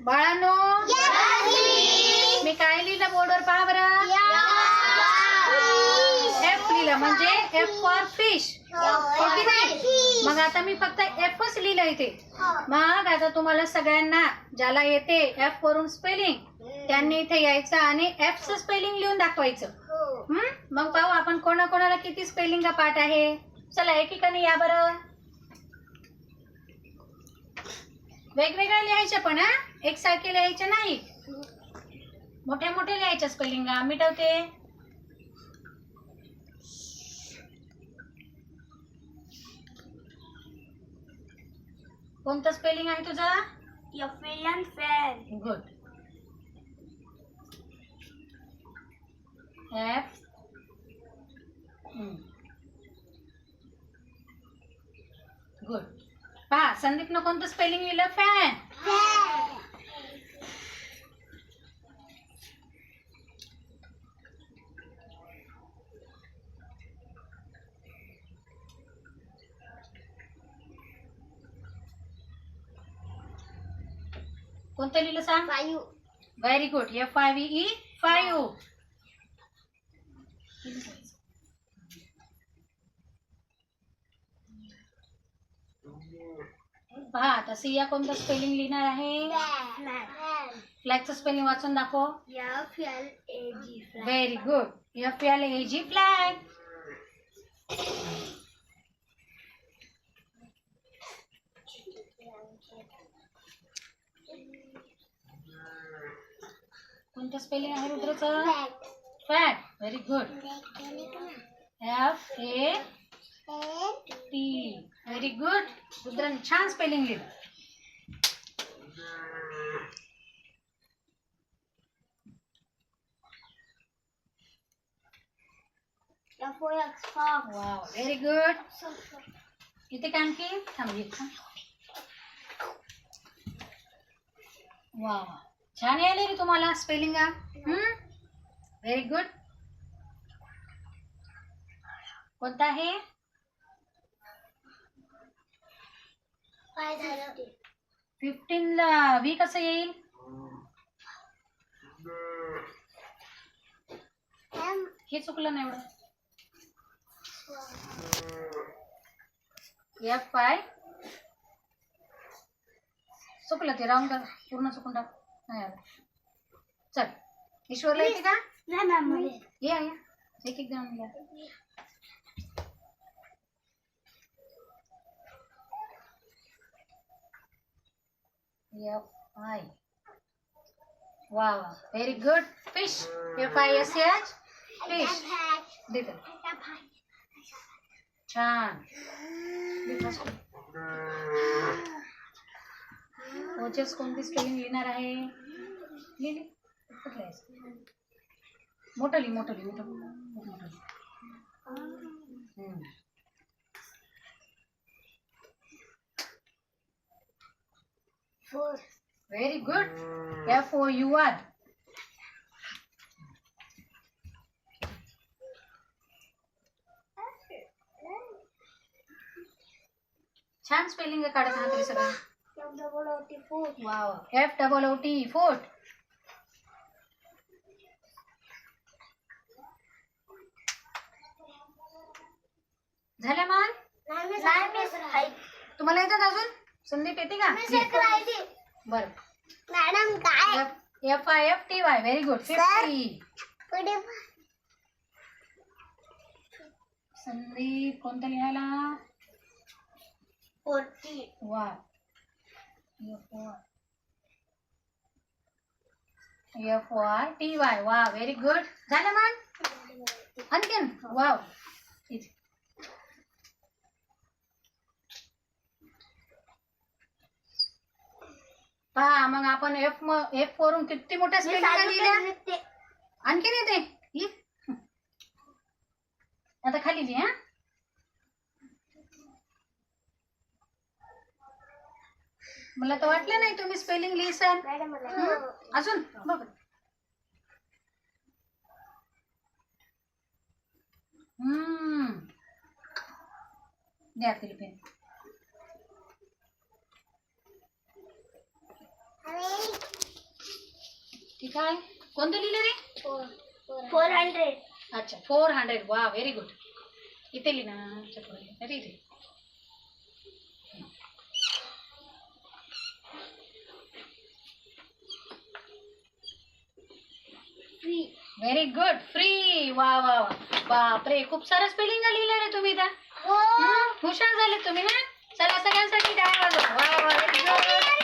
बाळांनो, मी काय लिहिलं बोर्डवर पहा बरं. एफ लिहिलं म्हणजे एफ फॉर फिश. मग आता मी फक्त एफच लिहिलं इथे. मग आता तुम्हाला सगळ्यांना ज्याला येते एफ वरून स्पेलिंग त्यांनी इथे यायचं आणि एफ चं स्पेलिंग लिहून दाखवायचं. मग पाहू आपण कोणाकोणाला किती स्पेलिंग पाठ आहे. चला एकीकडे या बरं. वेगवेगळ्या लिहायच्या पण एकसारखे लिहायचे नाही. मोठ्या मोठ्या लिहायच्या स्पेलिंग. मिटवते. कोणतं स्पेलिंग आहे तुझं? गुड. F good. पहा संदीपनं कोणतं स्पेलिंग लिहिलं? फॅन. कोणतं लिहिलं सांग? Very good. FIVE 5. पहा आता सिया कोणतं स्पेलिंग लिहिणार आहे? फ्लॅगचं स्पेलिंग वाचून दाखव. Very good. FLAG flag. कोणतं स्पेलिंग आहे रुद्रचं? Fat. Very good. FAT. Very good. रुद्रने छान स्पेलिंग लिहिलं. Wow very good. इथे काय आणखी थांबली. वाव छान यायले रे तुम्हाला स्पेलिंग. Very good. कोणता आहे? 15 ला V कसं येईल? हे चुकलं नाही एवढं. FI चुकलं ते राऊंड कर. पूर्ण चुकून टाक. नाही आलं. चल ईश्वरला येते का? या एक एक जण लिहा. FI. Wow very good. Fish. FISH fish. छान. ओजस कोणती स्पेलिंग लिहिणार आहे? लिहिली. मोठं लिहि. Very good. FOUR. छान स्पेलिंग काढत आहात तरी सगळं. Wow FOOT fort. झालं मग? तुम्हाला येतात अजून? संदीप येते का? बरं. FIFTY. Very good. 50. संदीप कोणतं लिहायला? 40. वा FORTY. वा व्हेरी गुड. झालं मग? आणखीन वाव. पहा मग आपण F वरून किती मोठ्या स्पेलिंग लिहिल्या. आणखीन येते. आता खाली लिहा. मला तर वाटलं नाही तुम्ही स्पेलिंग लिहिसाल. अजून बघ. द्या तिला पेन. काय कोणतं लिहिलं रे? 400. अच्छा 400. वा व्हेरी गुड. इथे लिहि ना. अरे इथे. Free. Very good. फ्री. वा वा वा. बापरे खूप सारं स्पेलिंग लिहिलं रे तुम्ही तर. हुशार झाले तुम्ही ना. चला सगळ्यांसाठी टाळ्या वाजवा. वा वा व्हेरी गुड.